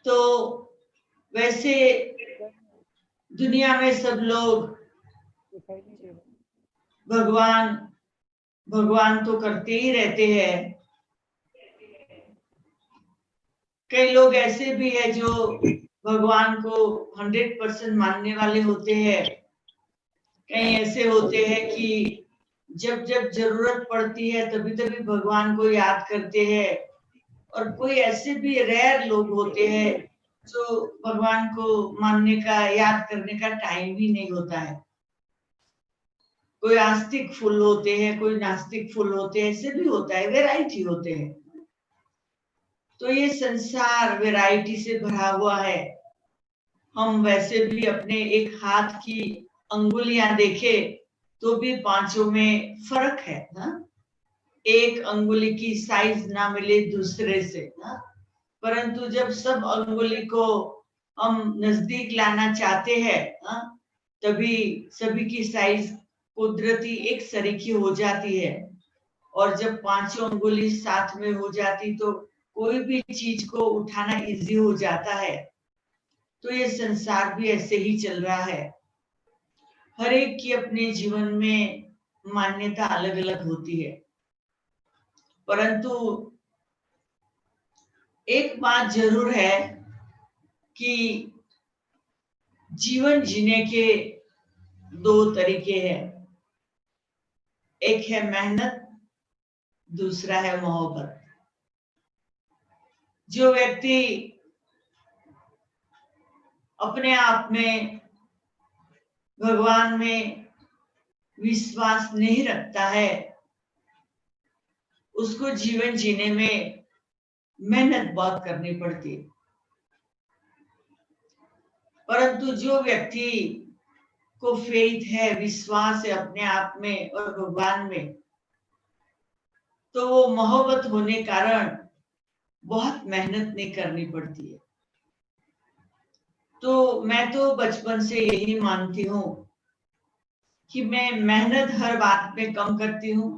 तो वैसे दुनिया में सब लोग भगवान भगवान तो करते ही रहते हैं। कई लोग ऐसे भी है जो भगवान को 100% मानने वाले होते हैं। कई ऐसे होते हैं कि जब जब जरूरत पड़ती है तभी तभी भगवान को याद करते हैं। और कोई ऐसे भी रेयर लोग होते हैं जो भगवान को मानने का, याद करने का टाइम ही नहीं होता है। कोई आस्तिक फुल होते हैं, कोई नास्तिक फुल होते हैं, ऐसे भी होता है, वैरायटी होते हैं। तो ये संसार वैरायटी से भरा हुआ है। हम वैसे भी अपने एक हाथ की अंगुलियां देखें तो भी पांचों में फर्क है ना। एक अंगुली की साइज ना मिले दूसरे से ना, परंतु जब सब अंगुली को हम नजदीक लाना चाहते हैं ना, तभी सभी की साइज कुदरती एक सरीखी हो जाती है। और जब पांचों अंगुली साथ में हो जाती तो कोई भी चीज को उठाना इजी हो जाता है। तो ये संसार भी ऐसे ही चल रहा है। हर एक की अपने जीवन में मान्यता अलग अलग होती है, परंतु एक बात जरूर है कि जीवन जीने के दो तरीके हैं। एक है मेहनत, दूसरा है मोहब्बत। जो व्यक्ति अपने आप में भगवान में विश्वास नहीं रखता है, उसको जीवन जीने में मेहनत बहुत करनी पड़ती है। परंतु जो व्यक्ति को फेथ है, विश्वास है अपने आप में और भगवान में, तो वो मोहब्बत होने कारण बहुत मेहनत नहीं करनी पड़ती है। तो मैं तो बचपन से यही मानती हूँ कि मैं मेहनत हर बात में कम करती हूँ,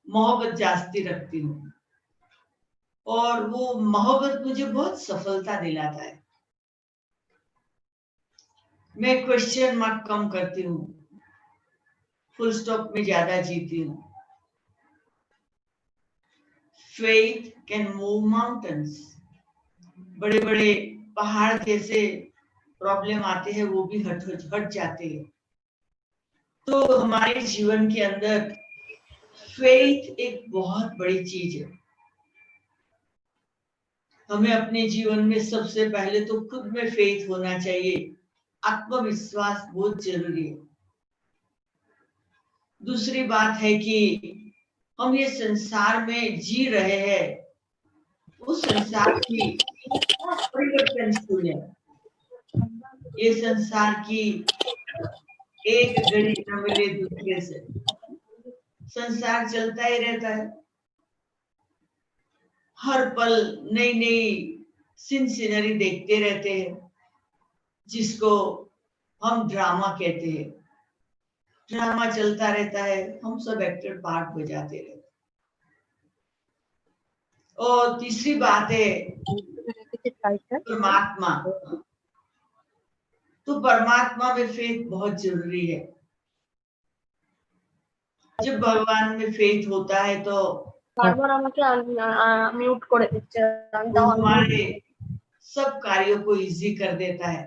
मोहब्बत जास्ती रखती हूँ। और वो मोहब्बत मुझे बहुत सफलता दिलाता है। मैं क्वेश्चन मार्क कम करती हूँ, फुल स्टॉप में ज्यादा जीती हूँ। Faith can move mountains. बड़े बड़े पहाड़ जैसे प्रॉब्लम आते हैं वो भी हट जाते हैं। तो हमारे जीवन के अंदर फेथ एक बहुत बड़ी चीज है। हमें अपने जीवन में सबसे पहले तो खुद में फेथ होना चाहिए। आत्मविश्वास बहुत जरूरी है। दूसरी बात है कि हम ये संसार में जी रहे हैं, उस संसार की परिवर्तनशील है। ये संसार की एक घड़ी न मिले दूसरे से, संसार चलता ही रहता है। हर पल नई नई सीन सीनरी देखते रहते हैं, जिसको हम ड्रामा कहते हैं। ड्रामा चलता रहता है, हम सब एक्टर पार्ट बजाते रहते हैं। और तीसरी बात है परमात्मा। तो परमात्मा में फेथ बहुत जरूरी है। जब भगवान में फेथ होता है तो म्यूट করে দিচ্ছে वो हमारे सब कार्यों को इजी कर देता है।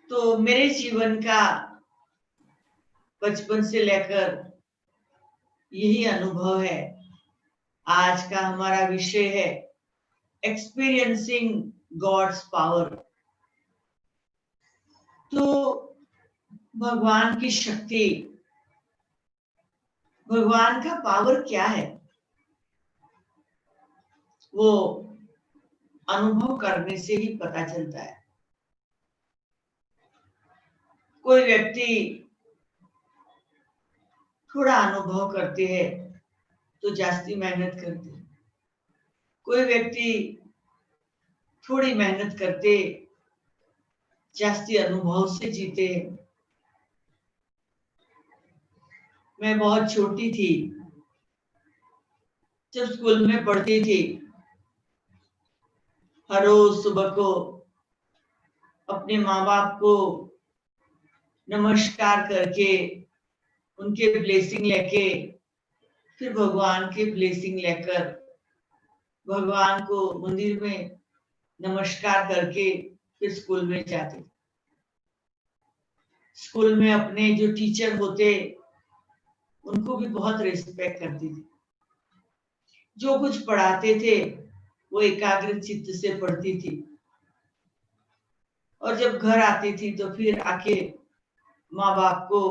तो मेरे जीवन का बचपन से लेकर यही अनुभव है। आज का हमारा विषय है एक्सपीरियंसिंग गॉड्स पावर। तो भगवान की शक्ति, भगवान का पावर क्या है, वो अनुभव करने से ही पता चलता है। कोई व्यक्ति थोड़ा अनुभव करते हैं तो जास्ती मेहनत करते हैं। कोई व्यक्ति थोड़ी मेहनत करते जास्ती अनुभव से जीते। मैं बहुत छोटी थी, जब स्कूल में पढ़ती थी हर रोज सुबह को अपने माँ बाप को नमस्कार करके उनके ब्लेसिंग लेके फिर भगवान के ब्लेसिंग लेकर भगवान को मंदिर में नमस्कार करके फिर स्कूल में जाते। स्कूल में अपने जो टीचर होते उनको भी बहुत रिस्पेक्ट करती थी। जो कुछ पढ़ाते थे वो एकाग्र चित्त से पढ़ती थी और जब घर आती थी तो फिर आके माँ बाप को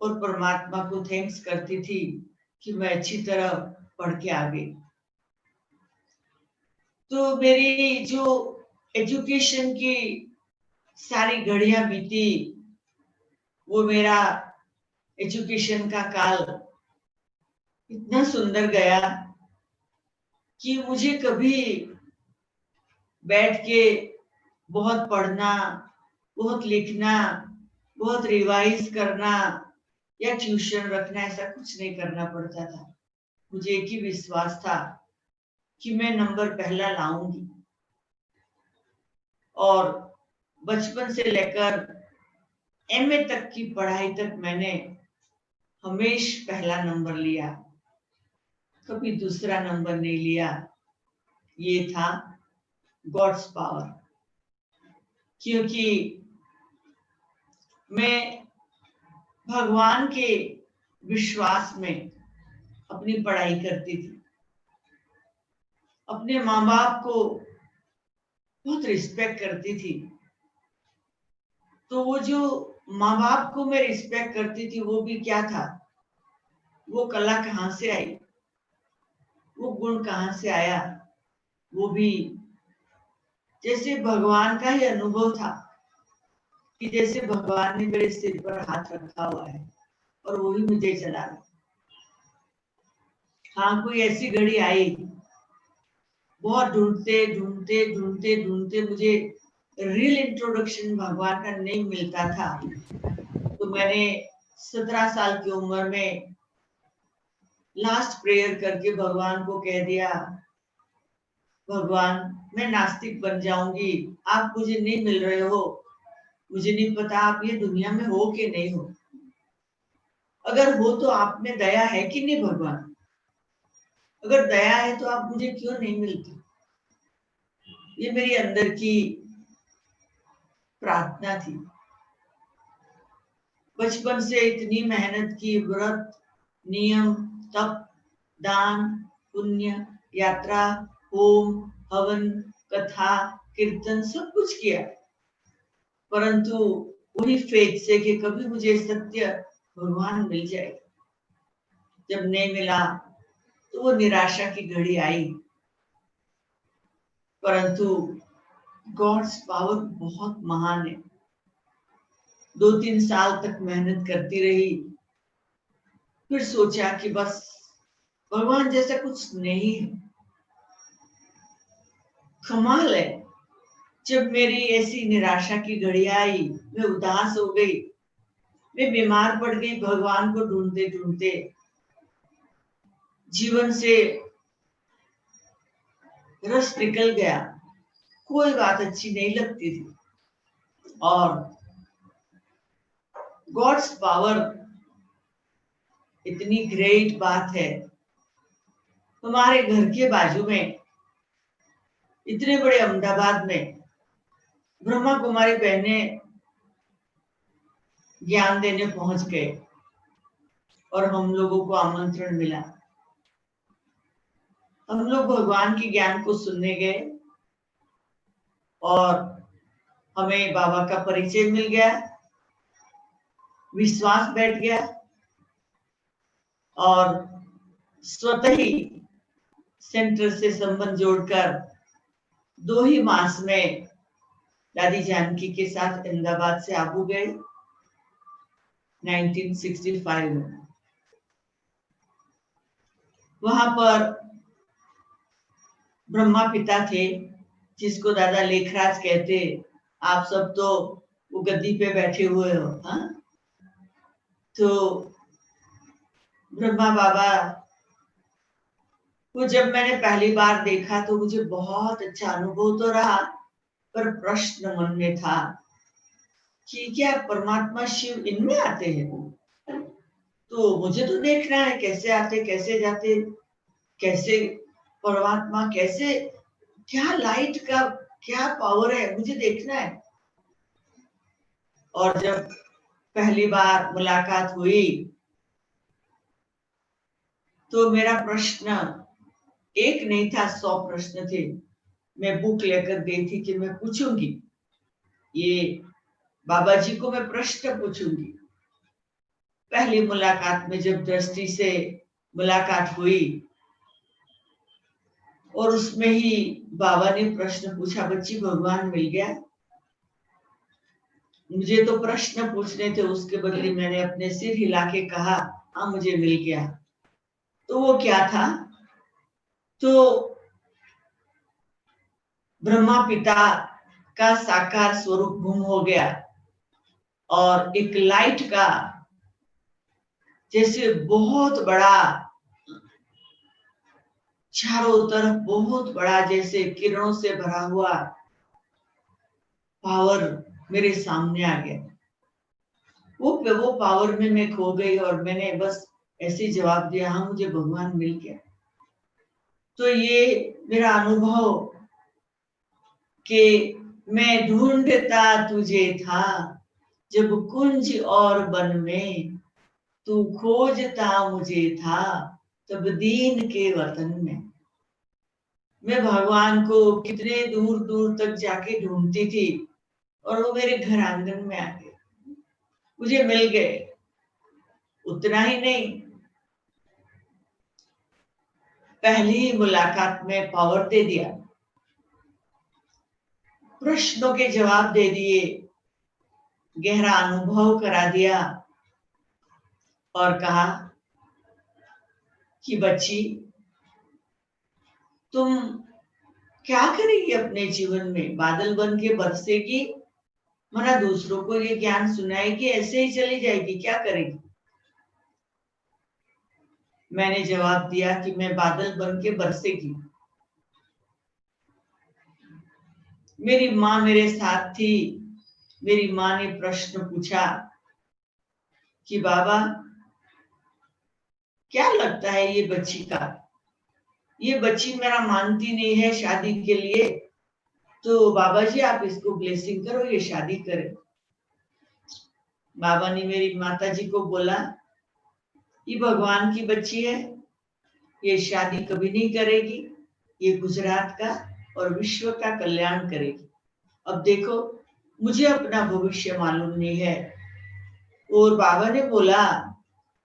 और परमात्मा को थैंक्स करती थी कि मैं अच्छी तरह पढ़ के आ गई। तो मेरी जो एजुकेशन की सारी घड़ियां बीती, वो मेरा एजुकेशन का काल इतना सुंदर गया कि मुझे कभी बैठ के बहुत पढ़ना, बहुत लिखना, बहुत रिवाइज करना या ट्यूशन रखना ऐसा कुछ नहीं करना पड़ता था। मुझे एक ही विश्वास था कि मैं नंबर पहला लाऊंगी। और बचपन से लेकर एमए तक की पढ़ाई तक मैंने हमेशा पहला नंबर लिया, कभी दूसरा नंबर नहीं लिया। ये था गॉड्स पावर, क्योंकि मैं भगवान के विश्वास में अपनी पढ़ाई करती थी। अपने माँ बाप को बहुत रिस्पेक्ट करती थी। तो वो जो माँ बाप को मैं रिस्पेक्ट करती थी वो भी क्या था, वो कला कहाँ से आई, वो गुण कहाँ से आया, वो भी जैसे भगवान का ही अनुभव था कि जैसे भगवान ने मेरे सिर पर हाथ रखा हुआ है और वही मुझे चला रहा। हाँ, कोई ऐसी घड़ी आई, बहुत ढूंढते ढूंढते ढूंढते ढूंढते मुझे रियल इंट्रोडक्शन भगवान का नहीं मिलता था। तो मैंने 17 साल की उम्र में लास्ट प्रेयर करके भगवान को कह दिया, भगवान मैं नास्तिक बन जाऊंगी, आप मुझे नहीं मिल रहे हो, मुझे नहीं पता आप ये दुनिया में हो कि नहीं हो। अगर हो तो आप में दया है कि नहीं भगवान, अगर दया है तो आप मुझे क्यों नहीं मिलते। ये मेरी अंदर की प्रार्थना थी। बचपन से इतनी मेहनत की, व्रत, नियम, तप, दान, पुण्य, यात्रा, होम, हवन, कथा, कीर्तन सब कुछ किया, परंतु वही फेथ से कि कभी मुझे सत्य भगवान मिल जाए। जब नहीं मिला तो वो निराशा की घड़ी आई, परंतु गॉड्स पावर बहुत महान है। 2-3 साल तक मेहनत करती रही, फिर सोचा कि बस भगवान जैसा कुछ नहीं है। कमाल है, जब मेरी ऐसी निराशा की घड़ी आई, मैं उदास हो गई, मैं बीमार पड़ गई, भगवान को ढूंढते ढूंढते जीवन से रस निकल गया, कोई बात अच्छी नहीं लगती थी। और गॉड्स पावर इतनी ग्रेट बात है। हमारे घर के बाजू में इतने बड़े अहमदाबाद में ब्रह्मा कुमारी बहनें ज्ञान देने पहुंच गए और हम लोगों को आमंत्रण मिला। हम लोग भगवान के ज्ञान को सुनने गए और हमें बाबा का परिचय मिल गया, विश्वास बैठ गया और स्वतः ही सेंटर से संबंध जोड़कर 2 ही मास में दादी जानकी के साथ अहमदाबाद से आबू गए 1965 में। वहां पर ब्रह्मा पिता थे जिसको दादा लेखराज कहते। आप सब तो वो गद्दी पे बैठे हुए हो। हाँ, तो ब्रह्मा बाबा वो जब मैंने पहली बार देखा तो मुझे बहुत अच्छा अनुभव तो रहा, पर प्रश्न मन में था कि क्या परमात्मा शिव इनमें आते हैं? तो मुझे तो देखना है कैसे आते, कैसे जाते, कैसे परमात्मा, कैसे, क्या लाइट का क्या पावर है, मुझे देखना है। और जब पहली बार मुलाकात हुई तो मेरा प्रश्न एक नहीं था, 100 प्रश्न थे। मैं बुक लेकर गई थी कि मैं पूछूंगी, ये बाबा जी को मैं प्रश्न पूछूंगी। पहली मुलाकात में जब दृष्टि से मुलाकात हुई और उसमें ही बाबा ने प्रश्न पूछा, बच्ची भगवान मिल गया? मुझे तो प्रश्न पूछने थे, उसके बदले मैंने अपने सिर हिला के कहा हाँ मुझे मिल गया। तो वो क्या था? तो ब्रह्मा पिता का साकार स्वरूप गुम हो गया और एक लाइट का जैसे बहुत बड़ा, चारों तरफ बहुत बड़ा जैसे किरणों से भरा हुआ पावर मेरे सामने आ गया। वो पावर में मैं खो गई और मैंने बस ऐसे जवाब दिया हाँ मुझे भगवान मिल गया। तो ये मेरा अनुभव कि मैं ढूंढता तुझे था जब कुंज और वन में, तू खोजता मुझे था तब दीन के वतन में। मैं भगवान को कितने दूर दूर तक जाके ढूंढती थी और वो मेरे घर आंगन में आ गए, मुझे मिल गए। उतना ही नहीं, पहली ही मुलाकात में पावर दे दिया, प्रश्नों के जवाब दे दिए, गहरा अनुभव करा दिया और कहा कि बच्ची तुम क्या करेगी अपने जीवन में? बादल बन के बरसेगी, मना दूसरों को ये ज्ञान सुनाएगी, ऐसे ही चली जाएगी, क्या करेगी? मैंने जवाब दिया कि मैं बादल बन के बरसेगी। मेरी माँ मेरे साथ थी। मेरी माँ ने प्रश्न पूछा कि बाबा क्या लगता है ये बच्ची का, ये बच्ची मेरा मानती नहीं है शादी के लिए, तो बाबा जी आप इसको ब्लेसिंग करो, ये शादी करे। बाबा ने मेरी माता जी को बोला ये भगवान की बच्ची है, ये शादी कभी नहीं करेगी, ये गुजरात का और विश्व का कल्याण करेगी। अब देखो मुझे अपना भविष्य मालूम नहीं है और बाबा ने बोला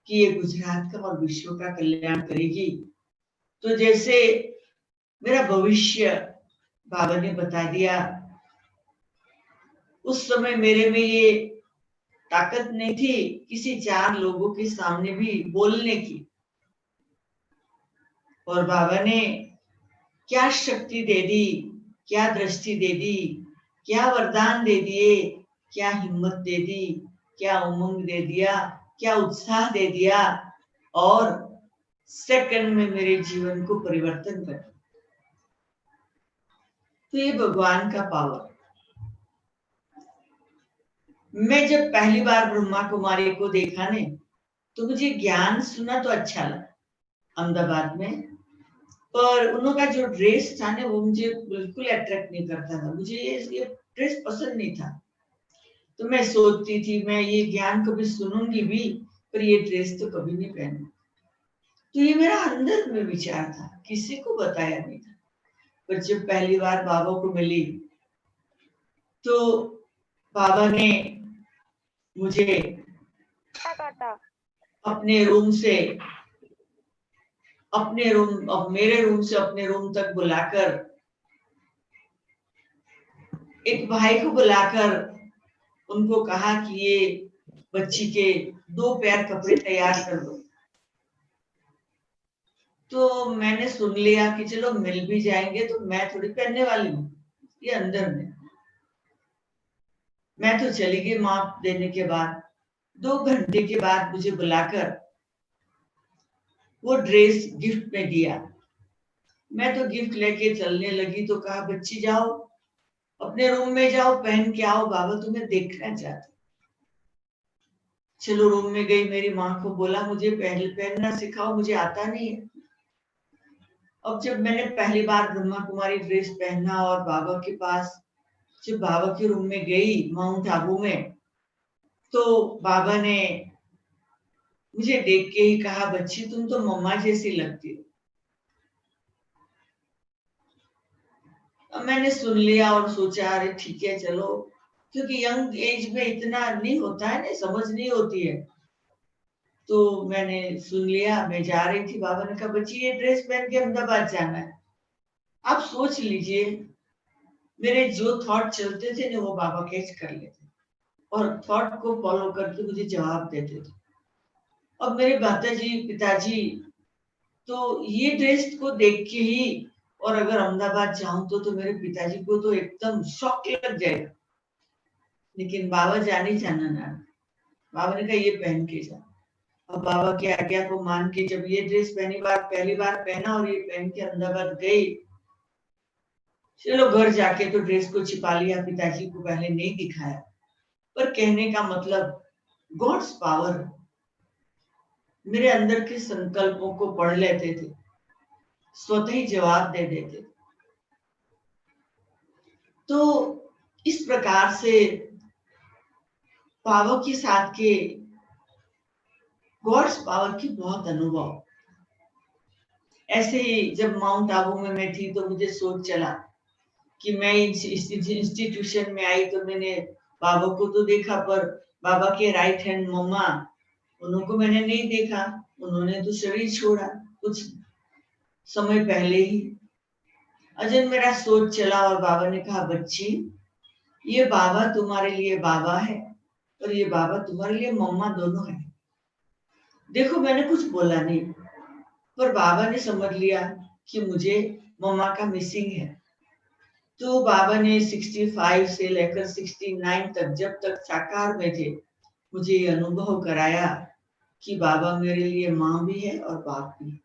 कि ये गुजरात का और विश्व का कल्याण करेगी, तो जैसे मेरा भविष्य बाबा ने बता दिया। उस समय मेरे में ये ताकत नहीं थी किसी 4 लोगों के सामने भी बोलने की, और बाबा ने क्या शक्ति दे दी, क्या दृष्टि दे दी, क्या वरदान दे दिए, क्या हिम्मत दे दी, क्या उमंग दे दिया, क्या उत्साह दे दिया और सेकंड में मेरे जीवन को परिवर्तन कर दिया। तो ये भगवान का पावर। मैं जब पहली बार ब्रह्मा कुमारी को देखा ने तो मुझे ज्ञान सुना तो अच्छा लगा अहमदाबाद में, पर उनका जो ड्रेस था ना वो मुझे बिल्कुल अट्रैक्ट नहीं करता था, मुझे ये ड्रेस पसंद नहीं था। तो मैं सोचती थी मैं ये ज्ञान कभी सुनूंगी भी पर ये ड्रेस तो कभी नहीं पहनूंगी। तो ये मेरा अंदर में विचार था, किसी को बताया नहीं था। पर जब पहली बार बाबा को मिली तो बाबा ने मुझे अपने रूम से मेरे रूम से अपने रूम तक बुलाकर, एक भाई को बुलाकर उनको कहा कि ये बच्ची के 2 पैर कपड़े तैयार कर दो। तो मैंने सुन लिया कि चलो मिल भी जाएंगे तो मैं थोड़ी पहनने वाली हूँ ये अंदर में। मैं तो चली गई माप देने के बाद। 2 घंटे के बाद मुझे बुलाकर वो ड्रेस गिफ्ट में दिया मैं तो गिफ्ट लेके चलने लगी तो कहा बच्ची जाओ अपने रूम में जाओ, पहन के आओ, बाबा तुम्हें देखना चाहते। चलो रूम में गई, मेरी माँ को बोला मुझे पहनना सिखाओ, मुझे आता नहीं है। अब जब मैंने पहली बार ब्रह्मा कुमारी ड्रेस पहना और बाबा के पास, जब बाबा के रूम में गई माउंट आबू में, तो बाबा ने मुझे देख के ही कहा बच्ची तुम तो मम्मा जैसी लगती हो। अब मैंने सुन लिया और सोचा अरे ठीक है चलो, क्योंकि यंग एज में इतना नहीं होता है ना, समझ नहीं होती है। तो मैंने सुन लिया, मैं जा रही थी, बाबा ने कहा बच्ची ये ड्रेस पहन के अहमदाबाद जाना है। आप सोच लीजिए मेरे जो थॉट चलते थे ना वो बाबा कैच कर लेते और थॉट को फॉलो करके मुझे जवाब देते थे। अब मेरे माताजी पिताजी तो ये ड्रेस को देख के ही, और अगर अहमदाबाद जाऊं तो मेरे पिताजी को तो एकदम शॉक लग जाएगा। लेकिन बाबा जाने जाना ना, बाबा ने कहा ये पहन के जा। अब बाबा की आज्ञा को मान के जब ये ड्रेस पहली बार पहना और ये पहन के अहमदाबाद गई, चलो घर जाके तो ड्रेस को छिपा लिया, पिताजी को पहले नहीं दिखाया। पर कहने का मतलब गॉड्स पावर मेरे अंदर के संकल्पों को पढ़ लेते थे, स्वतः ही जवाब दे देते थे। तो इस प्रकार से पावर के साथ के गॉड्स पावर की बहुत अनुभव। ऐसे ही जब माउंट आबू में मैं थी तो मुझे सोच चला कि मैं इंस्टीट्यूशन में आई तो मैंने बाबा को तो देखा, पर बाबा के राइट हैंड मम्मा उनको मैंने नहीं देखा, उन्होंने तो शरीर छोड़ा कुछ समय पहले ही। अजन मेरा सोच चला और बाबा ने कहा बच्ची ये बाबा तुम्हारे लिए बाबा है और ये बाबा तुम्हारे लिए मम्मा दोनों है। देखो मैंने कुछ बोला नहीं, पर बाबा ने समझ लिया कि मुझे मम्मा का मिसिंग है। तो बाबा ने 65 से लेकर 69 तक जब तक साकार में थे मुझे ये अनुभव कराया कि बाबा मेरे लिए माँ भी है और बाप भी है।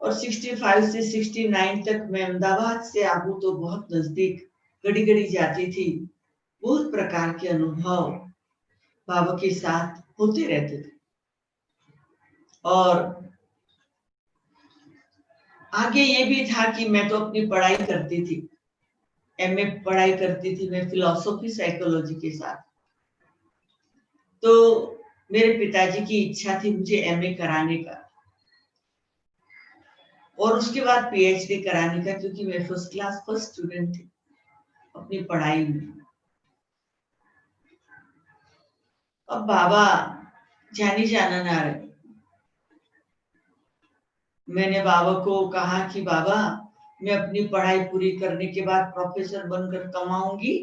और 65 से 69 तक मैं अहमदाबाद से आबू तो बहुत नजदीक घड़ी घड़ी जाती थी। बहुत प्रकार के अनुभव बाबा के साथ होते रहते थे। और आगे ये भी था कि मैं तो अपनी पढ़ाई करती थी, एमए पढ़ाई करती थी मैं फिलॉसफी साइकोलॉजी के साथ। तो मेरे पिताजी की इच्छा थी मुझे एमए कराने का और उसके बाद पीएचडी कराने का, क्योंकि मैं फर्स्ट क्लास फर्स्ट स्टूडेंट थी अपनी पढ़ाई में। अब बाबा जानी जाना ना रहे। मैंने बाबा को कहा कि बाबा मैं अपनी पढ़ाई पूरी करने के बाद प्रोफेसर बनकर कमाऊंगी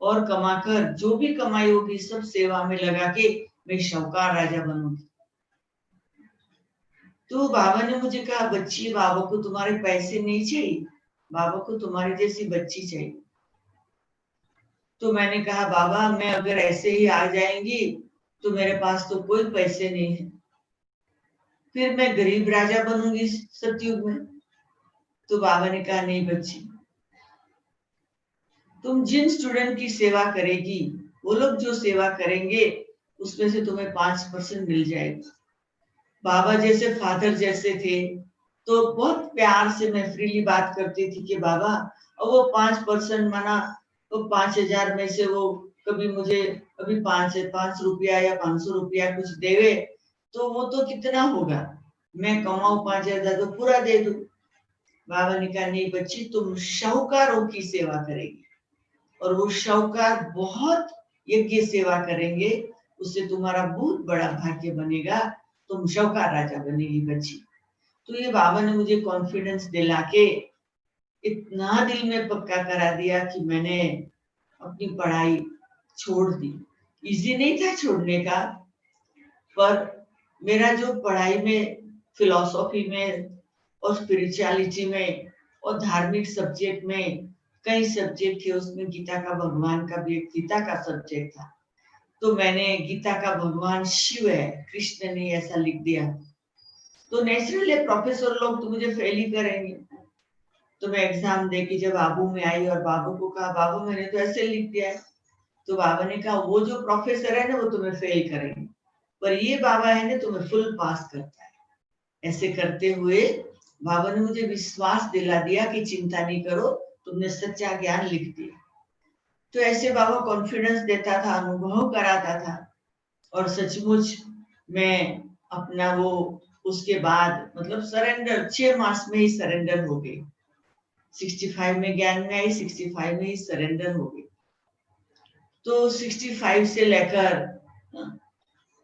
और कमाकर जो भी कमाई होगी सब सेवा में लगा के मैं शाहूकार राजा बनूंगी। तो बाबा ने मुझे कहा बच्ची बाबा को तुम्हारे पैसे नहीं चाहिए, बाबा को तुम्हारी जैसी बच्ची चाहिए। तो मैंने कहा बाबा मैं अगर ऐसे ही आ जाएंगी तो मेरे पास तो कोई पैसे नहीं है, फिर मैं गरीब राजा बनूंगी सतयुग में। तो बाबा ने कहा नहीं बच्ची, तुम जिन स्टूडेंट की सेवा करेगी वो लोग जो सेवा करेंगे उसमें से तुम्हें 5% मिल जाएगा। बाबा जैसे फादर जैसे थे तो बहुत प्यार से मैं फ्रीली बात करती थी कि बाबा, और वो 5% माना तो 5,000 में से वो कभी मुझे अभी 5 रुपया या 500 रुपया कुछ देवे तो वो तो कितना होगा, मैं कमाऊ 5,000 तो पूरा दे दूं। बाबा ने कहा नहीं बच्ची तुम शाहूकारों की सेवा करेगी और वो शाहूकार बहुत यज्ञ सेवा करेंगे, उससे तुम्हारा बहुत बड़ा भाग्य बनेगा, तुम शाहूकार राजा बनेगी बच्ची। तो ये बाबा ने मुझे कॉन्फिडेंस दिला के इतना दिल में पक्का करा दिया कि मैंने अपनी पढ़ाई छोड़ दी। इजी नहीं था छोड़ने का, पर मेरा जो पढ़ाई में फिलॉसफी में और स्पिरिचुअलिटी में और धार्मिक सब्जेक्ट में कई सब्जेक्ट थे, उसमें गीता का भगवान का भी एक गीता का सब्जेक्ट था। तो मैंने गीता का भगवान शिव है, कृष्ण ने ऐसा लिख दिया। तो नेचुरली प्रोफेसर लोग तो मुझे फेल ही करेंगे। तो मैं एग्जाम दे के जब बाबू में आई और बाबू को कहा, बाबू मैंने तो ऐसे लिख दिया है, तो बाबा ने कहा वो जो प्रोफेसर है ना वो तुम्हें फेल करेंगे, पर ये बाबा है ना तुम्हें फुल पास करता है। ऐसे करते हुए बाबा ने मुझे विश्वास दिला दिया कि चिंता नहीं करो, तुमने सच्चा ज्ञान लिख दिया। तो ऐसे बाबा कॉन्फिडेंस देता था, अनुभव कराता था, और सचमुच मैं अपना वो उसके बाद मतलब सरेंडर 6 मास में ही सरेंडर हो गई। 65 में ज्ञान में आई, 65 में ही सरेंडर हो गई। तो 65 से लेकर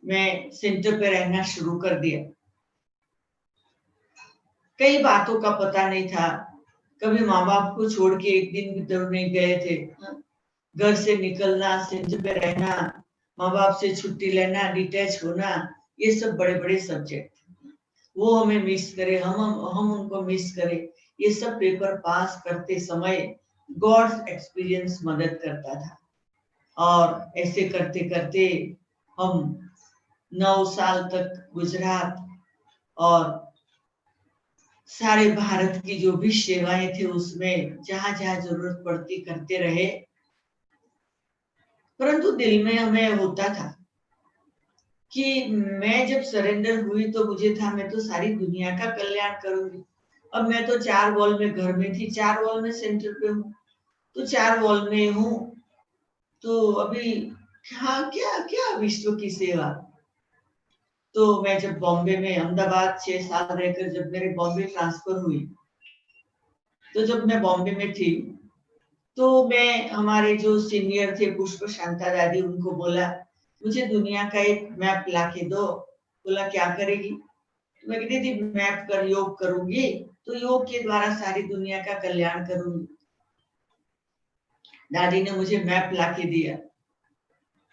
मैं सेंटर पे रहना शुरू कर दिया। कई बातों का पता नहीं था, कभी माँ बाप को छोड़ के एक दिन भी दूर नहीं गए थे। घर से निकलना, सेंटर पे रहना, माँ बाप से छुट्टी लेना, डिटैच होना, ये सब बड़े बड़े सब्जेक्ट। वो हमें मिस करे, हम उनको मिस करें, ये सब पेपर पास करते समय गॉड्स एक्सपीरियंस मदद करता था। और ऐसे करते करते हम 9 साल तक गुजरात और सारे भारत की जो भी सेवाएं थी उसमें जहां जहां जरूरत पड़ती करते रहे। परंतु दिल में हमें होता था कि मैं जब सरेंडर हुई तो मुझे था मैं तो सारी दुनिया का कल्याण करूंगी। अब मैं तो 4 वॉल में घर में थी, 4 वॉल में सेंटर पे हूँ, तो 4 वॉल में हूँ, तो अभी हाँ क्या क्या विश्व की सेवा। तो मैं जब बॉम्बे में अहमदाबाद 6 साल रहकर जब मेरे बॉम्बे ट्रांसफर हुई, तो जब मैं बॉम्बे में थी तो मैं हमारे जो सीनियर थे पुष्प शांता दादी, उनको बोला मुझे दुनिया का एक मैप ला के दो। बोला क्या करेगी? तो मैं कहती थी मैप कर योग करूंगी, तो योग के द्वारा सारी दुनिया का कल्याण करूंगी। दादी ने मुझे मैप ला के दिया,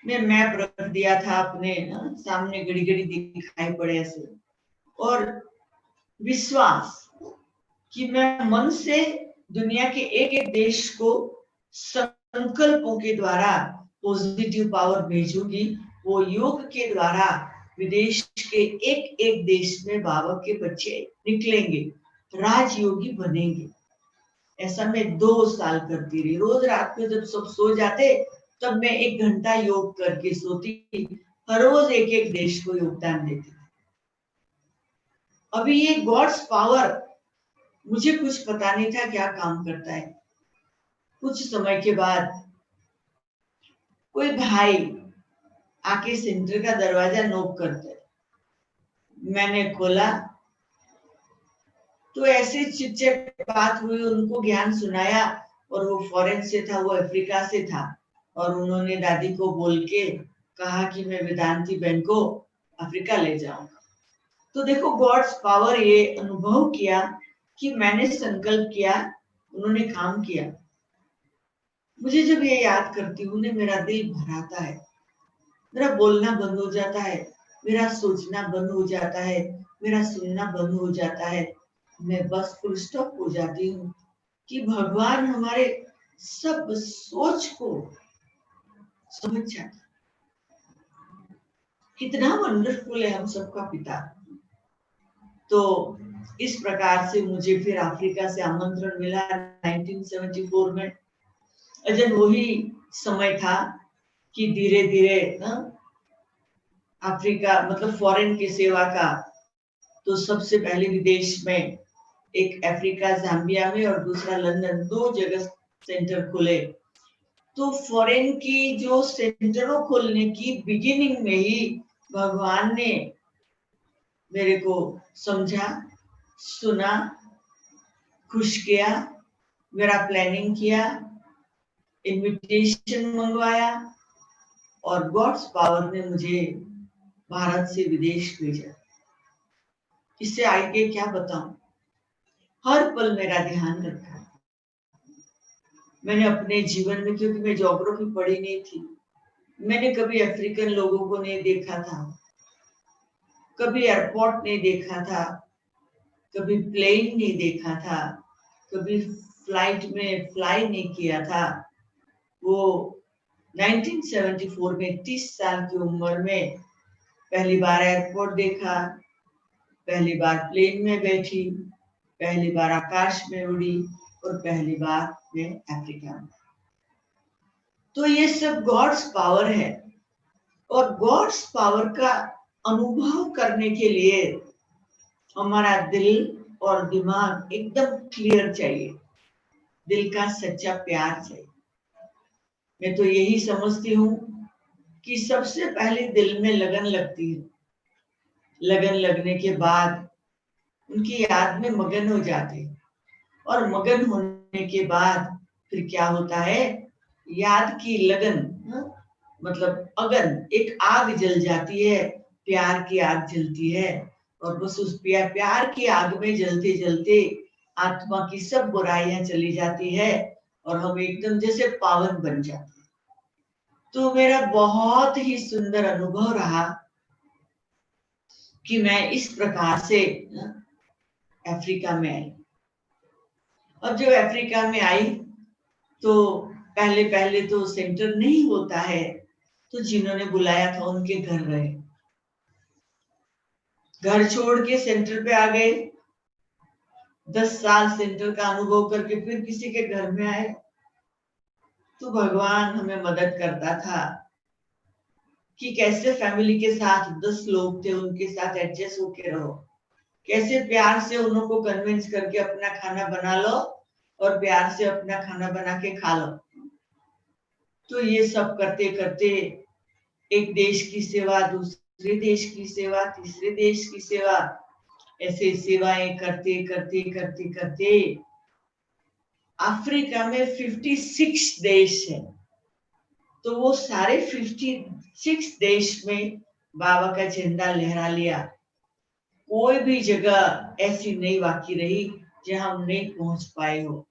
मैं मैप रख दिया था अपने सामने, घड़ी घड़ी दिखाई पड़े ऐसे, और विश्वास कि मैं मन से दुनिया के एक एक देश को संकल्पों के द्वारा पॉजिटिव पावर भेजूंगी। वो योग के द्वारा विदेश के एक एक देश में बाबा के बच्चे निकलेंगे, राजयोगी बनेंगे। ऐसा मैं 2 साल करती रही। रोज रात को जब सब सो जाते तब मैं 1 घंटा योग करके सोती, हर रोज एक एक देश को योगदान देती। अभी ये गॉड्स पावर, मुझे कुछ पता नहीं था क्या काम करता है। कुछ समय के बाद कोई भाई आके सेंटर का दरवाजा नॉक करते, मैंने खोला तो ऐसे चिट बात हुई, उनको ज्ञान सुनाया, और वो फॉरेन से था, वो अफ्रीका से था, और उन्होंने दादी को बोल के कहा कि मैं वेदांती बहन को अफ्रीका ले जाऊंगा। तो देखो गॉड्स पावर, ये अनुभव किया कि मैंने संकल्प किया, उन्होंने काम किया। मुझे जब ये याद करती हूँ ना, मेरा दिल भराता है, मेरा बोलना बंद हो जाता है, मेरा सोचना बंद हो जाता है, मेरा सुनना बंद हो जाता है। मैं बस फुल स्टॉप हो जाती हूँ कि भगवान हमारे सब सोच को समझ जाता, कितना वंडरफुल है हम सबका पिता। तो इस प्रकार से मुझे फिर अफ्रीका से आमंत्रण मिला 1974 में। अजन वही समय था कि धीरे धीरे अफ्रीका मतलब फॉरेन की सेवा का, तो सबसे पहले विदेश में एक अफ्रीका जाम्बिया में और दूसरा लंदन, 2 जगह सेंटर खुले। तो फॉरेन की जो सेंटरों खोलने की बिगिनिंग में ही भगवान ने मेरे को समझा, सुना, खुश किया, मेरा प्लानिंग किया, इनविटेशन मंगवाया, और गॉड्स पावर ने मुझे भारत से विदेश भेजा। इससे आगे क्या बताऊं, हर पल मेरा ध्यान रखा। मैंने अपने जीवन में, क्योंकि मैं ज्योग्राफी पढ़ी नहीं थी, मैंने कभी अफ्रीकन लोगों को नहीं देखा था, कभी एयरपोर्ट नहीं देखा था, कभी प्लेन नहीं देखा था, कभी फ्लाइट में फ्लाई नहीं किया था। वो 1974 में 30 साल की उम्र में पहली बार एयरपोर्ट देखा, पहली बार प्लेन में बैठी, पहली बार आकाश में उड़ी और पहली बार मैं अफ्रीका में। तो ये सब गॉड्स पावर है और गॉड्स पावर का अनुभव करने के लिए हमारा दिल और दिमाग एकदम क्लियर चाहिए, दिल का सच्चा प्यार चाहिए। मैं तो यही समझती हूँ कि सबसे पहले दिल में लगन लगती है, लगन लगने के बाद उनकी याद में मगन हो जाते हैं और मगन होने के बाद फिर क्या होता है, याद की लगन मतलब अगन, एक आग जल जाती है, प्यार की आग जलती है और बस उस प्यार की आग में जलते जलते आत्मा की सब बुराइयां चली जाती है और हम एकदम जैसे पावन बन जाते हैं। तो मेरा बहुत ही सुंदर अनुभव रहा कि मैं इस प्रकार से अफ्रीका में आई। अब जब अफ्रीका में आई तो पहले पहले तो सेंटर नहीं होता है, तो जिन्होंने बुलाया था उनके घर रहे, घर छोड़ के सेंटर पे आ गए। 10 साल सेंटर का अनुभव करके फिर किसी के घर में आए। तो भगवान हमें मदद करता था कि कैसे फैमिली के साथ 10 लोग थे, उनके साथ एडजस्ट होके रहो, कैसे प्यार से उनको कन्विंस करके अपना खाना बना लो और प्यार से अपना खाना बना के खा लो। तो ये सब करते करते एक देश की सेवा, दूसरे देश की सेवा, तीसरे देश की सेवा, ऐसे सेवाएं करते करते करते करते अफ्रीका में 56 देश है। तो वो सारे 56 देश में बाबा का झंडा लहरा लिया। कोई भी जगह ऐसी नहीं बाकी रही जहां हम नहीं पहुंच पाए हो।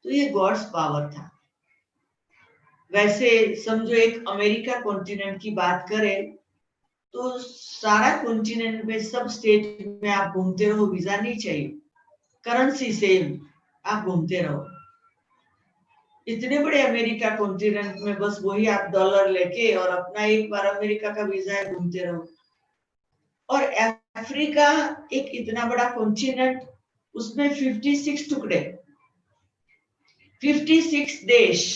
तो ये गॉड्स पावर था। वैसे समझो एक अमेरिका कॉन्टिनेंट की बात करें तो सारा कॉन्टिनेंट में सब स्टेट में आप घूमते रहो, वीजा नहीं चाहिए, करेंसी सेम, आप घूमते रहो। इतने बड़े अमेरिका कॉन्टिनेंट में बस वही आप डॉलर लेके और अपना एक बार अमेरिका का वीजा है, घूमते रहो। और अफ्रीका एक इतना बड़ा कॉन्टिनेंट, उसमें 56 टुकड़े, 56 देश,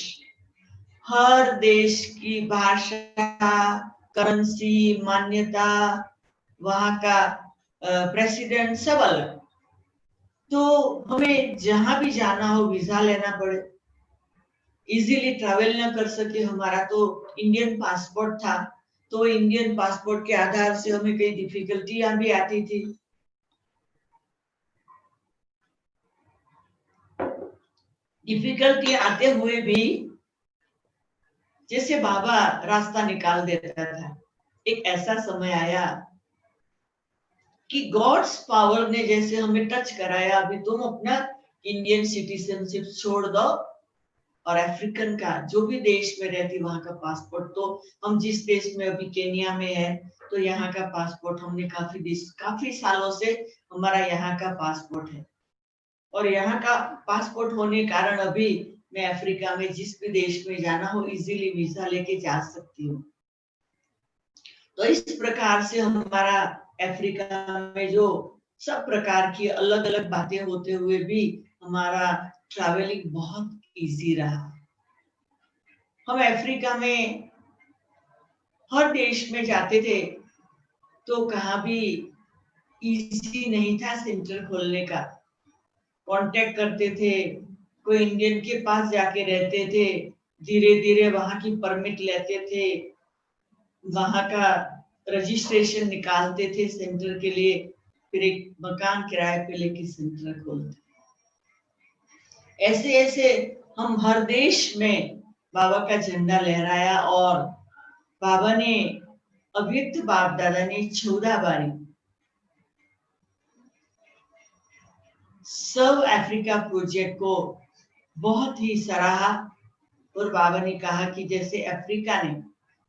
हर देश की भाषा, करेंसी, मान्यता, वहां का प्रेसिडेंट सब अलग। तो हमें जहां भी जाना हो वीजा लेना पड़े, इजीली ट्रैवल ना कर सके। हमारा तो इंडियन पासपोर्ट था, तो इंडियन पासपोर्ट के आधार से हमें कई डिफिकल्टियां भी आती थी। डिफिकल्टी आते हुए भी जैसे बाबा रास्ता निकाल देता था। एक ऐसा समय आया कि गॉड्स पावर ने जैसे हमें टच कराया, अभी तुम अपना इंडियन सिटीजनशिप छोड़ दो और अफ्रीकन का जो भी देश में रहती वहां का पासपोर्ट, तो हम जिस देश में अभी केनिया में है तो यहाँ का पासपोर्ट हमने काफी सालों से हमारा यहाँ का पासपोर्ट है और यहाँ का पासपोर्ट होने के कारण अभी मैं अफ्रीका में जिस भी देश में जाना हो इजीली वीजा लेके जा सकती हूँ। तो इस प्रकार से हमारा अफ्रीका में जो सब प्रकार की अलग अलग बातें होते हुए भी हमारा ट्रैवलिंग बहुत इजी रहा। हम अफ्रीका में हर देश में जाते थे तो कहाँ भी इजी नहीं था सेंटर खोलने का। कांटेक्ट करते थे, कोई इंडियन के पास जाके रहते थे, धीरे धीरे वहां की परमिट लेते थे, वहां का रजिस्ट्रेशन निकालते थे सेंटर के लिए, फिर एक मकान किराए पे लेके सेंटर खोलते। ऐसे ऐसे हम हर देश में बाबा का झंडा लहराया और बाबा ने अव्यक्त बाप दादा ने 14 बारी सब अफ्रीका प्रोजेक्ट को बहुत ही सराहा और बाबा ने कहा कि जैसे अफ्रीका ने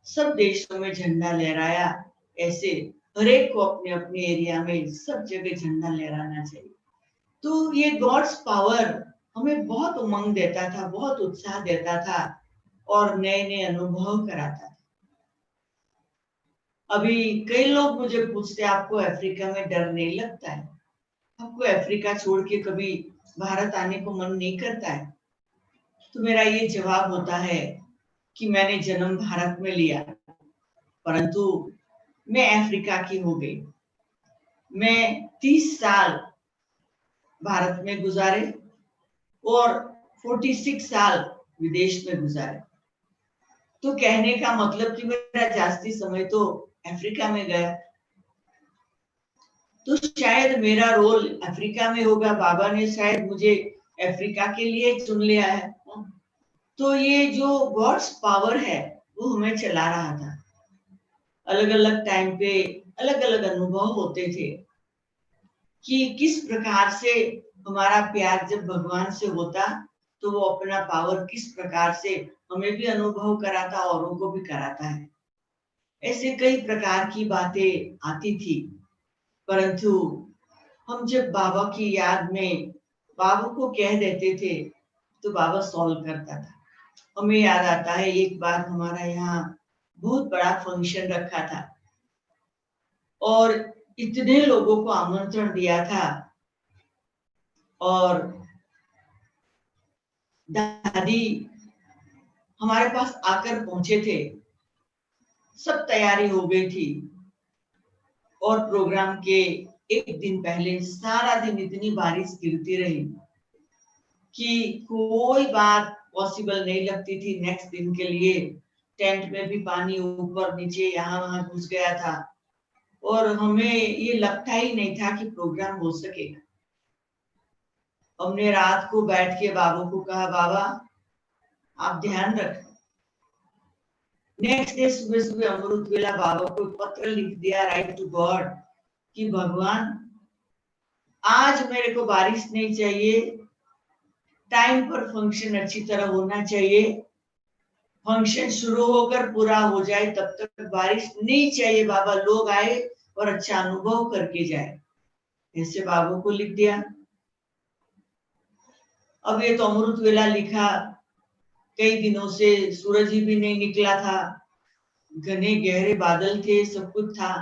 सब देशों में झंडा लहराया, ऐसे हर एक को अपने अपने एरिया में सब जगह झंडा लहराना चाहिए। तो ये गॉड्स पावर हमें बहुत उमंग देता था, बहुत उत्साह देता था और नए नए अनुभव कराता था। अभी कई लोग मुझे पूछते हैं आपको अफ्रीका में डर नहीं लगता है, आपको अफ्रीका छोड़ के कभी भारत आने को मन नहीं करता है? तो मेरा ये जवाब होता है कि मैंने जन्म भारत में लिया, परंतु मैं अफ्रीका की हो गई। मैं 30 साल भारत में गुजारे और 46 साल विदेश में गुजारे। तो कहने का मतलब कि मेरा जास्ती समय तो अफ्रीका में गया। तो शायद मेरा रोल अफ्रीका में होगा, बाबा ने शायद मुझे अफ्रीका के लिए चुन लिया है। तो ये जो गॉड्स पावर है वो हमें चला रहा था। अलग अलग टाइम पे अलग अलग अनुभव होते थे कि किस प्रकार से हमारा प्यार जब भगवान से होता तो वो अपना पावर किस प्रकार से हमें भी अनुभव कराता, औरों को भी कराता है। ऐसे कई प्रकार की बातें आती थी, परंतु हम जब बाबा की याद में बाबा को कह देते थे तो बाबा सॉल्व करता था। हमें याद आता है एक बार हमारा यहाँ बहुत बड़ा फंक्शन रखा था और इतने लोगों को आमंत्रण दिया था और दादी हमारे पास आकर पहुंचे थे। सब तैयारी हो गई थी और प्रोग्राम के एक दिन पहले सारा दिन इतनी बारिश गिरती रही कि कोई बात पॉसिबल नहीं लगती थी नेक्स्ट दिन के लिए। टेंट में भी पानी ऊपर नीचे यहाँ वहां घुस गया था और हमें ये लगता ही नहीं था कि प्रोग्राम हो सकेगा। हमने रात को बैठ के बाबू को कहा, बाबा आप ध्यान रख। नेक्स्ट डे सुबह सुबह अमृत वेला बाबा को पत्र लिख दिया, राइट टू गॉड, कि भगवान आज मेरे को बारिश नहीं चाहिए, टाइम पर फंक्शन अच्छी तरह होना चाहिए, फंक्शन शुरू होकर पूरा हो जाए तब तक बारिश नहीं चाहिए बाबा, लोग आए और अच्छा अनुभव करके जाए। ऐसे बाबू को लिख दिया। अब ये तो अमृत वेला लिखा, कई दिनों से सूरज ही भी नहीं निकला था, घने गहरे बादल थे, सब कुछ था।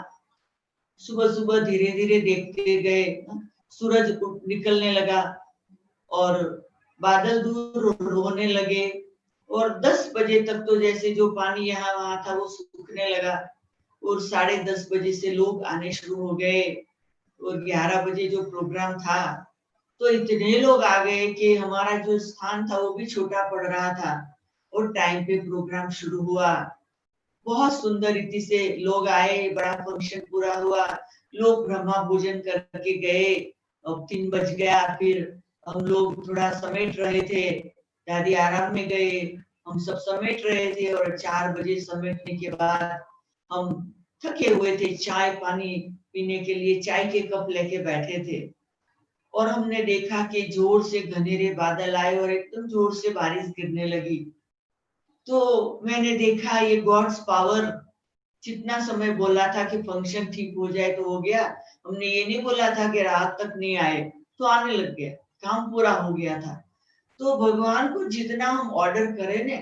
सुबह सुबह धीरे धीरे देखते गए, सूरज निकलने लगा और बादल दूर होने लगे और 10 बजे तक तो जैसे जो पानी यहाँ वहां था वो सूखने लगा और 10:30 बजे से लोग आने शुरू हो गए और 11 बजे जो प्रोग्राम था तो इतने लोग आ गए कि हमारा जो स्थान था वो भी छोटा पड़ रहा था और टाइम पे प्रोग्राम शुरू हुआ। बहुत सुंदर रीति से लोग आए, बड़ा फंक्शन पूरा हुआ, लोग ब्रह्मा भोजन करके गए। अब 3 बज गया, फिर हम लोग थोड़ा समेट रहे थे, दादी आराम में गए, हम सब समेट रहे थे और 4 बजे समेटने के बाद हम थके हुए थे, चाय पानी पीने के लिए चाय के कप लेके बैठे थे और हमने देखा कि जोर से घनेरे बादल आए और एकदम जोर से बारिश गिरने लगी। तो मैंने देखा ये गॉड्स पावर, जितना समय बोला था कि फंक्शन ठीक हो जाए तो हो गया, हमने ये नहीं बोला था कि रात तक नहीं आए तो आने लग गया, काम पूरा हो गया था। तो भगवान को जितना हम ऑर्डर करें ना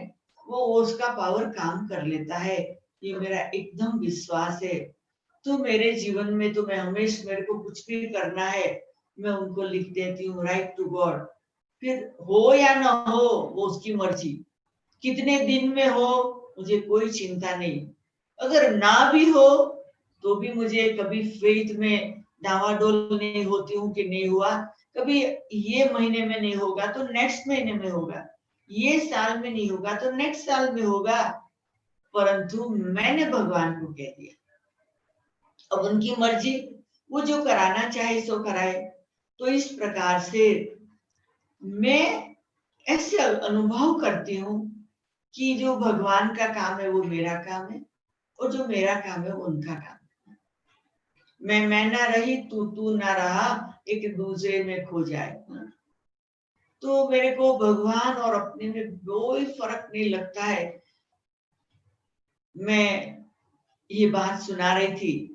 वो उसका पावर काम कर लेता है, ये मेरा एकदम विश्वास है। तो मेरे जीवन में तो मैं हमेशा मेरे को कुछ भी करना है मैं उनको लिख देती हूँ, राइट टू गॉड। फिर हो या ना हो वो उसकी मर्जी, कितने दिन में हो मुझे कोई चिंता नहीं, अगर ना भी हो तो भी मुझे कभी फेथ में डावाडोल नहीं होती हूँ कि नहीं हुआ, कभी ये महीने में नहीं होगा तो नेक्स्ट महीने में होगा, ये साल में नहीं होगा तो नेक्स्ट साल में होगा, परंतु मैंने भगवान को कह दिया, अब उनकी मर्जी, वो जो कराना चाहे सो कराए। तो इस प्रकार से मैं ऐसे अनुभव करती हूँ कि जो भगवान का काम है वो मेरा काम है और जो मेरा काम है वो उनका काम है। मैं ना रही, तू ना रहा, एक दूसरे में खो जाए। तो मेरे को भगवान और अपने में कोई फर्क नहीं लगता है। मैं ये बात सुना रही थी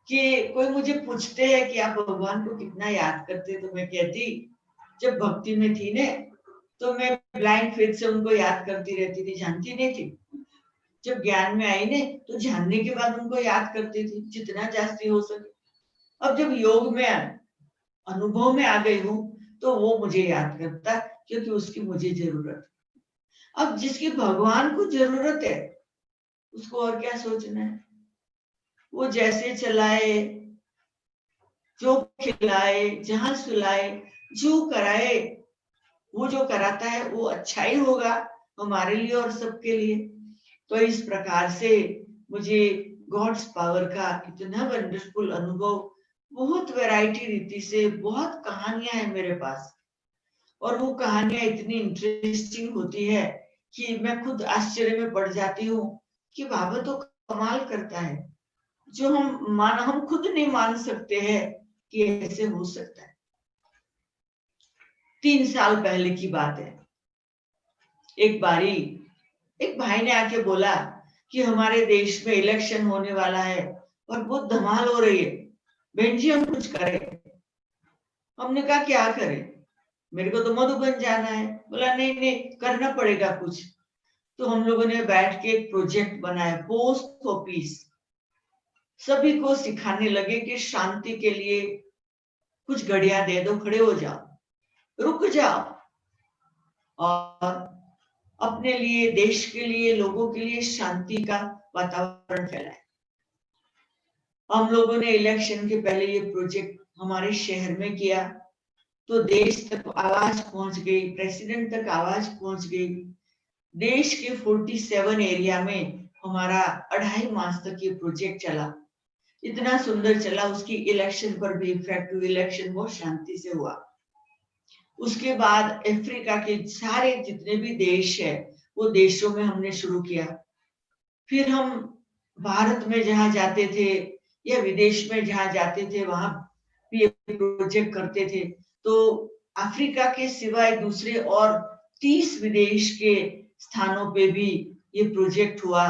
कि कोई मुझे पूछते हैं कि आप भगवान को कितना याद करते, तो मैं कहती जब भक्ति में थी ने तो मैं ब्लाइंड फेथ से उनको याद करती रहती थी, जानती नहीं थी। जब ज्ञान में आई ने तो जानने के बाद उनको याद करती थी जितना जास्ती हो सके। अब जब योग में अनुभव में आ गई हूँ तो वो मुझे याद करता क्योंकि उसकी मुझे जरूरत। अब जिसकी भगवान को जरूरत है उसको और क्या सोचना है। वो जैसे चलाए, जो खिलाए, जहां सुलाए, जो कराए, वो जो कराता है वो अच्छा ही होगा हमारे लिए और सबके लिए। तो इस प्रकार से मुझे गॉड्स पावर का इतना वंडरफुल अनुभव, बहुत वैरायटी रीति से, बहुत कहानियां हैं मेरे पास और वो कहानियां इतनी इंटरेस्टिंग होती है कि मैं खुद आश्चर्य में पड़ जाती हूँ कि बाबा तो कमाल करता है, जो हम खुद नहीं मान सकते हैं कि ऐसे हो सकता है। 3 साल पहले की बात है। एक बारी एक भाई ने आके बोला कि हमारे देश में इलेक्शन होने वाला है और बहुत धमाल हो रही है, बहन जी हम कुछ करें। हमने कहा क्या करें, मेरे को तो मधुबन जाना है। बोला नहीं नहीं करना पड़ेगा कुछ। तो हम लोगों ने बैठ के एक प्रोजेक्ट बनाया, पोस्ट फॉर पीस। सभी को सिखाने लगे कि शांति के लिए कुछ घड़ियां दे दो, खड़े हो जाओ, रुक जाओ और अपने लिए, देश के लिए, लोगों के लिए शांति का वातावरण फैलाए। हम लोगों ने इलेक्शन के पहले ये प्रोजेक्ट हमारे शहर में किया तो देश तक आवाज पहुंच गई, प्रेसिडेंट तक आवाज पहुंच गई। देश के 47 एरिया में हमारा 2.5 मास तक ये प्रोजेक्ट चला। इतना सुंदर चला, उसकी इलेक्शन पर भी इफेक्टिव इलेक्शन बहुत शांति से हुआ। उसके बाद अफ्रीका के सारे जितने भी देश है वो देशों में हमने शुरू किया। फिर हम भारत में जहां जाते थे या विदेश में जहां जाते थे वहां भी प्रोजेक्ट करते थे। तो अफ्रीका के सिवाय दूसरे और 30 विदेश के स्थानों पे भी ये प्रोजेक्ट हुआ।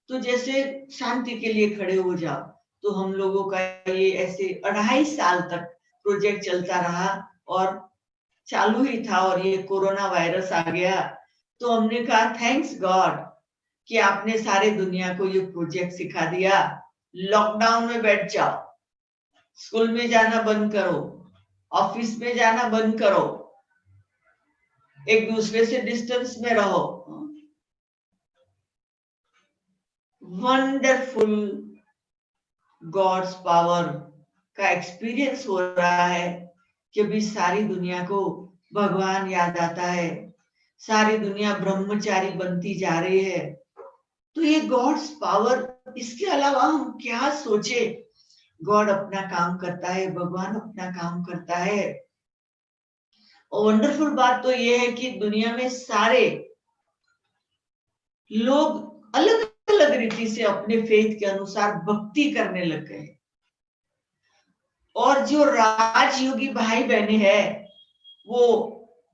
तो जैसे शांति के लिए खड़े हो जाओ, तो हम लोगों का ये ऐसे 2.5 साल तक प्रोजेक्ट चलता रहा और चालू ही था और ये कोरोना वायरस आ गया। तो हमने कहा थैंक्स गॉड कि आपने सारे दुनिया को ये प्रोजेक्ट सिखा दिया। लॉकडाउन में बैठ जाओ, स्कूल में जाना बंद करो, ऑफिस में जाना बंद करो, एक दूसरे से डिस्टेंस में रहो। वंडरफुल गॉड्स पावर का एक्सपीरियंस हो रहा है कि अभी सारी दुनिया को भगवान याद आता है, सारी दुनिया ब्रह्मचारी बनती जा रही है। तो ये गॉड्स पावर, इसके अलावा हम क्या सोचे। गॉड अपना काम करता है, भगवान अपना काम करता है। और वंडरफुल बात तो ये है कि दुनिया में सारे लोग अलग अलग रीति से अपने फेथ के अनुसार भक्ति करने लग गए। और जो राजयोगी भाई बहने हैं वो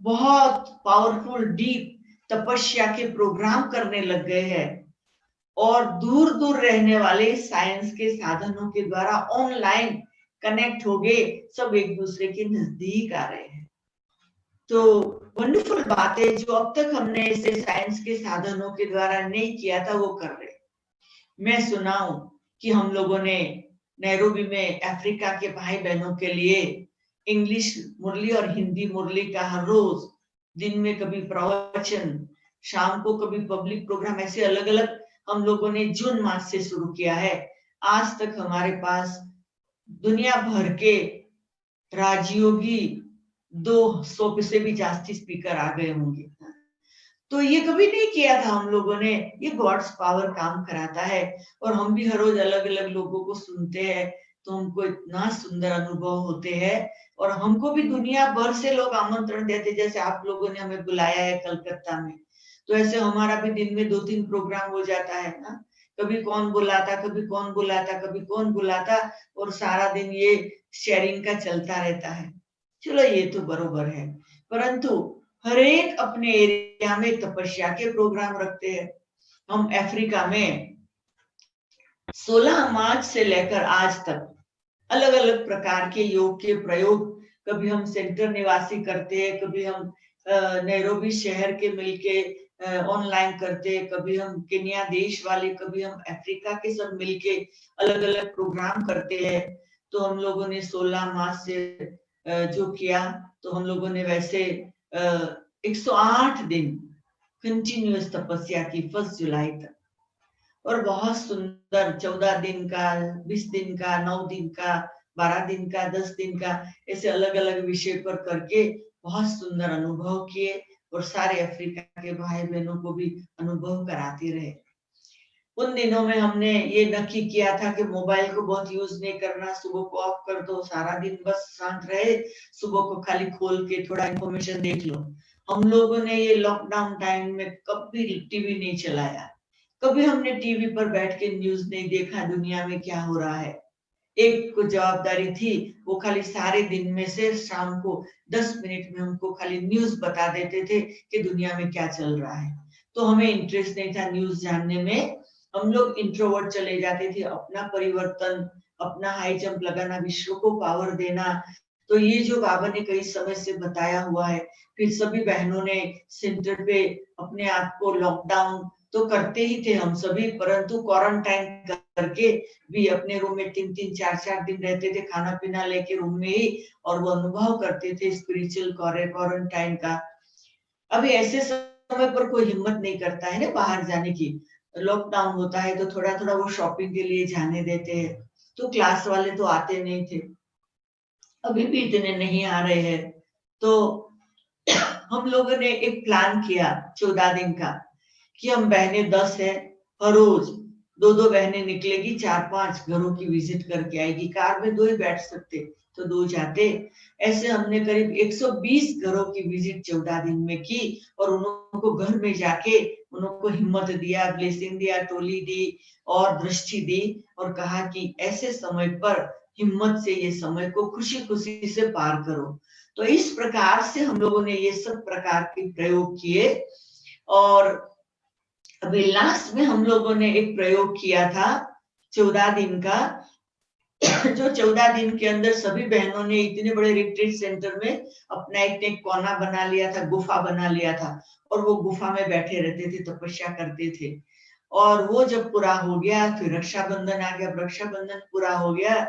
बहुत पावरफुल डीप तपस्या के प्रोग्राम करने लग गए हैं और दूर दूर रहने वाले साइंस के साधनों के द्वारा ऑनलाइन कनेक्ट हो गए, सब एक दूसरे के नजदीक आ रहे हैं। तो वंडरफुल बात है, जो अब तक हमने ऐसे साइंस के साधनों के द्वारा नहीं किया था वो कर रहे। मैं सुनाऊं कि हम लोगों ने नैरोबी में अफ्रीका के भाई बहनों के लिए इंग्लिश मुरली और हिंदी मुरली का हर रोज दिन में कभी प्रवचन, शाम को कभी पब्लिक प्रोग्राम, ऐसे अलग अलग हम लोगों ने जून मास से शुरू किया है। आज तक हमारे पास दुनिया भर के राजयोगी 200 से भी जास्ती स्पीकर आ गए होंगे। तो ये कभी नहीं किया था हम लोगों ने। ये गॉड्स पावर काम कराता है और हम भी हर रोज अलग अलग लोगों को सुनते हैं तो हमको इतना सुंदर अनुभव होते हैं और हमको भी दुनिया भर से लोग आमंत्रण देते, जैसे आप लोगों ने हमें बुलाया है कलकत्ता में। तो ऐसे हमारा भी दिन में 2-3 प्रोग्राम हो जाता है ना, कभी कौन बुलाता, कभी कौन बुलाता, कभी कौन बुलाता और सारा दिन ये शेयरिंग का चलता रहता है। चलो ये तो बरोबर है, परंतु हर एक अपने एरिया में तपस्या के प्रोग्राम रखते हैं। हम अफ्रीका में 16 मार्च से लेकर आज तक अलग अलग प्रकार के योग के प्रयोग, कभी हम सेंटर निवासी करते हैं, कभी हम नैरोबी शहर के मिलके ऑनलाइन करते, कभी हम केन्या देश वाले, कभी हम अफ्रीका के सब मिलके अलग अलग प्रोग्राम करते हैं। तो हम लोगों ने 16 मार्च से जो किया, तो हम लोगों ने वैसे 108 दिन कंटिन्यूअस तपस्या की 1 जुलाई तक, और बहुत सुंदर 14 दिन का, 20 दिन का, 9 दिन का, 12 दिन का, 10 दिन का, ऐसे अलग अलग विषय पर करके बहुत सुंदर अनुभव किए, और सारे अफ्रीका के भाई बहनों को भी अनुभव कराते रहे। उन दिनों में हमने ये नक्की किया था कि मोबाइल को बहुत यूज नहीं करना, सुबह को ऑफ कर दो, सारा दिन बस शांत रहे, सुबह को खाली खोल के थोड़ा इंफॉर्मेशन देख लो। हम लोगों ने ये लॉकडाउन टाइम में कभी टीवी नहीं चलाया, कभी हमने टीवी पर बैठ के न्यूज नहीं देखा दुनिया में क्या हो रहा है। एक को जवाबदारी थी, वो खाली सारे दिन में से शाम को 10 मिनट में हमको खाली न्यूज बता देते थे कि दुनिया में क्या चल रहा है। तो हमें इंटरेस्ट नहीं था न्यूज जानने में, हम लोग इंट्रोवर्ट चले जाते थे, अपना परिवर्तन, अपना हाई जंप लगाना, विश्व को पावर देना। तो ये जो बाबा ने कई समय से बताया हुआ है, फिर सभी बहनों ने सेंटर पे अपने आप को लॉकडाउन तो करते ही थे हम सभी, परंतु क्वारंटाइन करके भी अपने रूम में 3-3, 4-4 दिन रहते थे, खाना पीना लेके रूम में ही, और वो अनुभव करते थे स्पिरिचुअल क्वारंटाइन का। अभी ऐसे समय पर कोई हिम्मत नहीं करता है ना बाहर जाने की, लॉकडाउन होता है तो थोड़ा थोड़ा वो शॉपिंग के लिए जाने देते हैं, तो क्लास वाले तो आते नहीं थे, अभी भी इतने नहीं आ रहे हैं। तो हम लोगों ने एक प्लान किया 14 दिन का, कि हम बहनें 10 है, हर रोज 2-2 बहनें निकलेगी, 4-5 घरों की विजिट करके आएगी, कार में 2 ही बैठ सकते तो 2 जाते। ऐसे हमने करीब 120 घरों की विजिट 14 दिन में की, और उनको घर में जाके उनको हिम्मत दिया, ब्लेसिंग दिया, टोली दी और दृष्टि दी, और कहा कि ऐसे समय पर हिम्मत से ये समय को खुशी खुशी से पार करो। तो इस प्रकार से हम लोगों ने ये सब प्रकार के प्रयोग किए। और अभी लास्ट में हम लोगों ने एक प्रयोग किया था 14 दिन का, जो 14 दिन के अंदर सभी बहनों ने इतने बड़े रिट्रीट सेंटर में अपना एक कोना बना लिया था, गुफा बना लिया था, और वो गुफा में बैठे रहते थे, तपस्या करते थे। और वो जब पूरा हो गया, फिर रक्षाबंधन आ गया, रक्षाबंधन पूरा हो गया,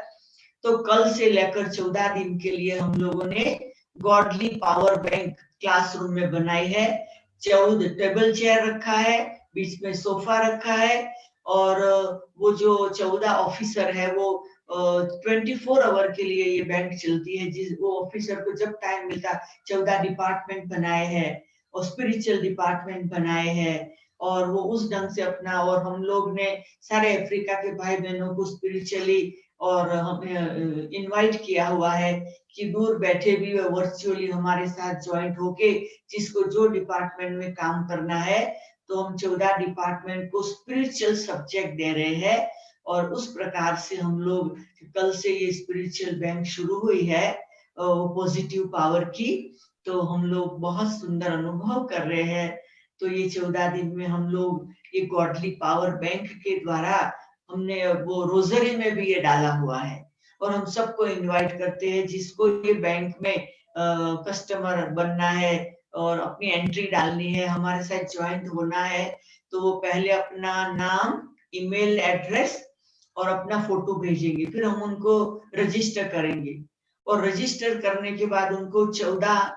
तो कल से लेकर 14 दिन के लिए हम लोगों ने गॉडली पावर बैंक क्लासरूम में बनाई है। 14 टेबल चेयर रखा है, बीच में सोफा रखा है, और वो जो 14 ऑफिसर है वो 24 आवर के लिए ये बैंक चलती है, जिस वो ऑफिसर को जब टाइम मिलता, 14 डिपार्टमेंट बनाए हैं और स्पिरिचुअल डिपार्टमेंट बनाए हैं, और वो उस ढंग से अपना, और हम लोग ने सारे अफ्रीका के भाई बहनों को स्पिरिचुअली और हमें इनवाइट किया हुआ है कि दूर बैठे भी वर्चुअली हमारे साथ ज्वाइंट होके, जिसको जो डिपार्टमेंट में काम करना है, तो हम 14 डिपार्टमेंट को स्पिरिचुअल सब्जेक्ट दे रहे हैं। और उस प्रकार से हम लोग कल से ये स्पिरिचुअल बैंक शुरू हुई है पॉजिटिव पावर की, तो हम लोग बहुत सुंदर अनुभव कर रहे हैं। तो ये 14 दिन में हम लोग ये गॉडली पावर बैंक के द्वारा हमने वो रोजरी में भी ये डाला हुआ है, और हम सबको इनवाइट करते हैं जिसको ये बैंक में कस्टमर बनना है और अपनी एंट्री डालनी है, हमारे साथ ज्वाइंट होना है, तो वो पहले अपना नाम, ईमेल एड्रेस और अपना फोटो भेजेंगे, फिर हम उनको रजिस्टर करेंगे, और रजिस्टर करने के बाद उनको 14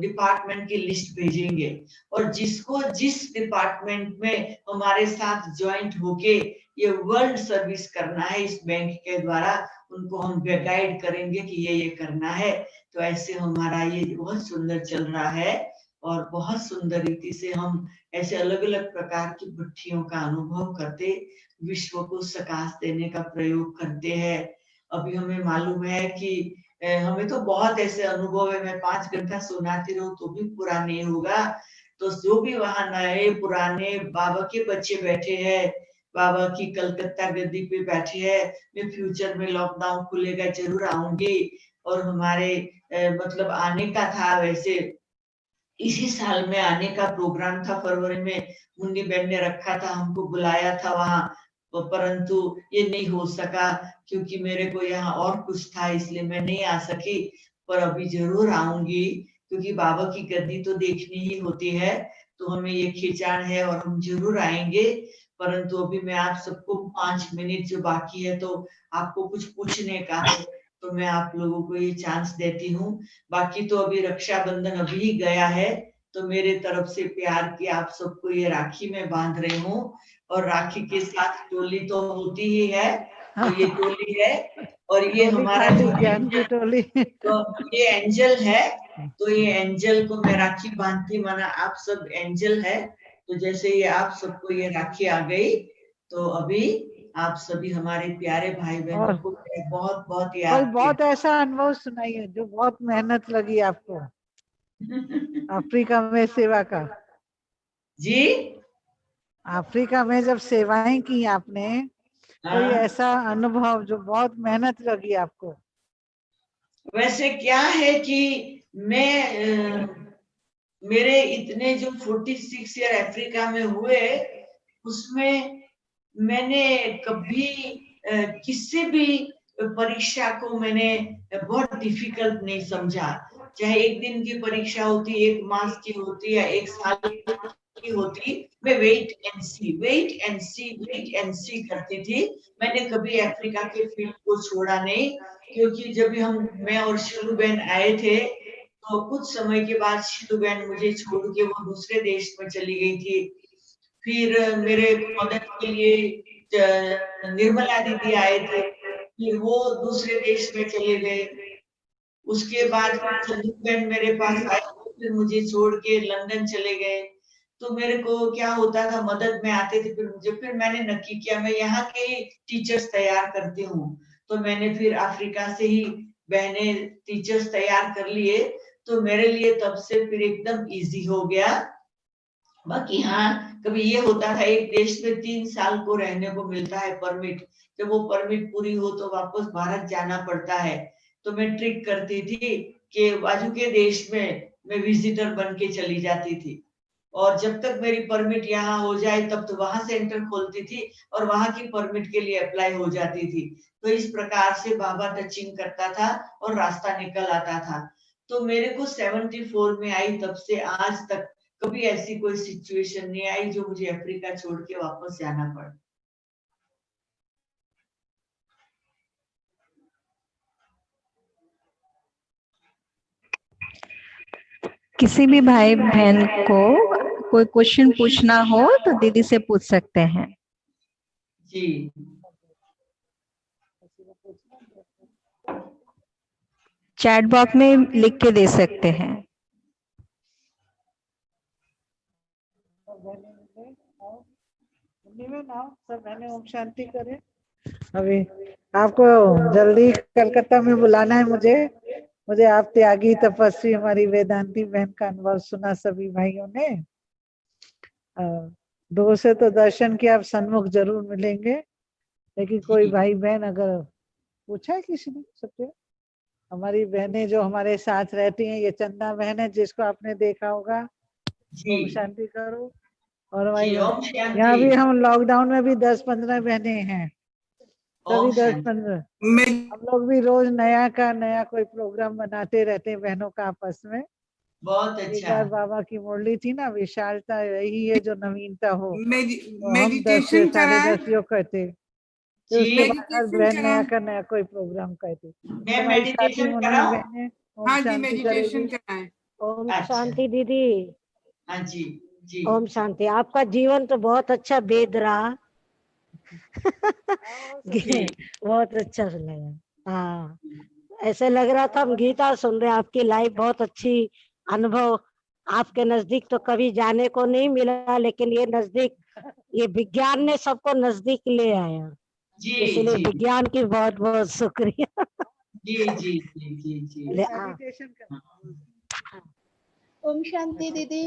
डिपार्टमेंट की लिस्ट भेजेंगे, और जिसको जिस डिपार्टमेंट में हमारे साथ ज्वाइंट होके ये वर्ल्ड सर्विस करना है इस बैंक के द्वारा, उनको हम गाइड करेंगे कि ये करना है। तो ऐसे हमारा ये बहुत सुंदर चल रहा है, और बहुत सुंदर रीति से हम ऐसे अलग अलग प्रकार की भट्टियों का अनुभव करते, विश्व को सकाश देने का प्रयोग करते हैं। अभी हमें मालूम है कि हमें तो बहुत ऐसे अनुभव है, मैं 5 घंटा सुनाती रहूं तो भी पूरा नहीं होगा। तो जो भी वहां नए पुराने बाबा के बच्चे बैठे हैं, बाबा की कलकत्ता गद्दी पे बैठे हैं, मैं फ्यूचर में लॉकडाउन खुलेगा जरूर आऊंगी। और हमारे मतलब आने का था, वैसे इसी साल में आने का प्रोग्राम था, फरवरी में मुन्नी बहन ने रखा था, हमको बुलाया था वहां, परंतु ये नहीं हो सका क्योंकि मेरे को यहाँ और कुछ था, इसलिए मैं नहीं आ सकी। पर अभी जरूर आऊंगी, क्योंकि बाबा की गद्दी तो देखनी ही होती है। तो हमें ये खिंचाण है और हम जरूर आएंगे। परंतु अभी मैं आप सबको 5 मिनट जो बाकी है, तो आपको कुछ पूछने का है, तो मैं आप लोगों को ये चांस देती हूँ। बाकी तो अभी रक्षाबंधन अभी ही गया है, तो मेरे तरफ से प्यार की आप सबको ये राखी में बांध रही हूँ। और राखी के साथ टोली तो होती ही है, तो ये टोली है। और ये हमारा जो ज्ञान की टोली, तो ये एंजल है, तो ये एंजल को मैं राखी बांधती, माना आप सब एंजल है। तो जैसे ये आप सबको ये राखी आ गई, तो अभी आप सभी हमारे प्यारे भाई बहनों को बहुत बहुत याद कोई बहुत ऐसा अनुभव सुनाइए जो बहुत मेहनत लगी आपको अफ्रीका में सेवा का। जी, अफ्रीका में जब सेवाएं की आपने, कोई ऐसा अनुभव जो बहुत मेहनत लगी आपको। वैसे क्या है कि मैं मेरे इतने जो 46 ईयर अफ्रीका में हुए, उसमें मैंने कभी किसी भी परीक्षा को मैंने बहुत डिफिकल्ट नहीं समझा। चाहे एक दिन की परीक्षा होती, एक मास की होती या एक साल की होती, मैं वेट एंड सी करती थी। मैंने कभी अफ्रीका के फील्ड को छोड़ा नहीं, क्योंकि जब मैं और शीलू बहन आए थे, तो कुछ समय के बाद शीलू बहन मुझे छोड़ के वो दूसरे देश में चली गई थी। फिर मेरे मदद के लिए निर्मला दीदी आए थे, फिर वो दूसरे देश में चले गए। उसके बाद फिर चंदू बहन मेरे पास आए, फिर मुझे छोड़ के लंदन चले गए। तो मेरे को क्या होता था, मदद में आते थे, फिर मैंने नक्की किया मैं यहाँ के टीचर्स तैयार करती हूँ। तो मैंने फिर अफ्रीका से ही बहने टीचर्स तैयार कर लिए, तो मेरे लिए तब से फिर एकदम इजी हो गया। बाकी हाँ, कभी ये होता था एक देश में 3 साल को रहने को मिलता है परमिट, जब वो परमिट पूरी हो तो वापस भारत जाना पड़ता है। तो मैं ट्रिक करती थी कि बाजू के देश में मैं विजिटर बन के चली जाती थी, और जब तक मेरी परमिट यहाँ हो जाए तब तो वहां सेंटर खोलती थी और वहां की परमिट के लिए अप्लाई हो जाती थी। तो इस प्रकार से बाबा टचिंग करता था और रास्ता निकल आता था। तो मेरे को 74 में आई, तब से आज तक कभी ऐसी कोई सिचुएशन नहीं आई जो मुझे अफ्रीका छोड़ के वापस जाना पड़े। किसी भी भाई बहन को कोई क्वेश्चन पूछना हो तो दीदी से पूछ सकते हैं। जी, चैट बॉक्स में लिख के दे सकते हैं। सब बहने ओम शांति करें। अभी आपको जल्दी कलकत्ता में बुलाना है मुझे आप त्यागी तपस्वी हमारी वेदांती बहन का अनुभव सुना सभी भाइयों ने। दो से तो दर्शन के आप सन्मुख जरूर मिलेंगे, लेकिन कोई भाई बहन अगर पूछा है किसी ने सबसे, हमारी बहनें जो हमारे साथ रहती हैं, ये चंदा बहन है जिसको आपने देखा होगा। ओम शांति करो। और भाई यहाँ भी हम लॉकडाउन में भी 10-15 बहनें हैं, सभी 10-15। हम लोग भी रोज नया का नया कोई प्रोग्राम बनाते रहते हैं बहनों का आपस में। बहुत अच्छा। एक बार बाबा की मुरली थी ना, विशालता यही है जो नवीनता हो। तो हम 10 मेडिटेशन से 10:30 योग करते, तो उसके बाद हर बहन नया का नया कोई प्रोग्राम करते। मैं हमारी साथी मेडिटेशन मुन्नी कराऊं? बहने ओम हाँ जी, शांति मेडिटेशन करेगी। कराएं। ओम अच्छा। शांति दीदी। हाँ जी, जी। ओम शांति। आपका जीवन तो बहुत अच्छा वेद रहा। बहुत अच्छा लगा। हाँ, ऐसे लग रहा था हम गीता सुन रहे। आपकी लाइफ बहुत अच्छी अनुभव। आपके नजदीक तो कभी जाने को नहीं मिला, लेकिन ये नजदीक, ये विज्ञान ने सबको नजदीक ले आया। जी, इसलिए जी, विज्ञान की बहुत बहुत शुक्रिया। जी, जी, जी, जी, जी। मेडिटेशन कर। ओम शांति दीदी।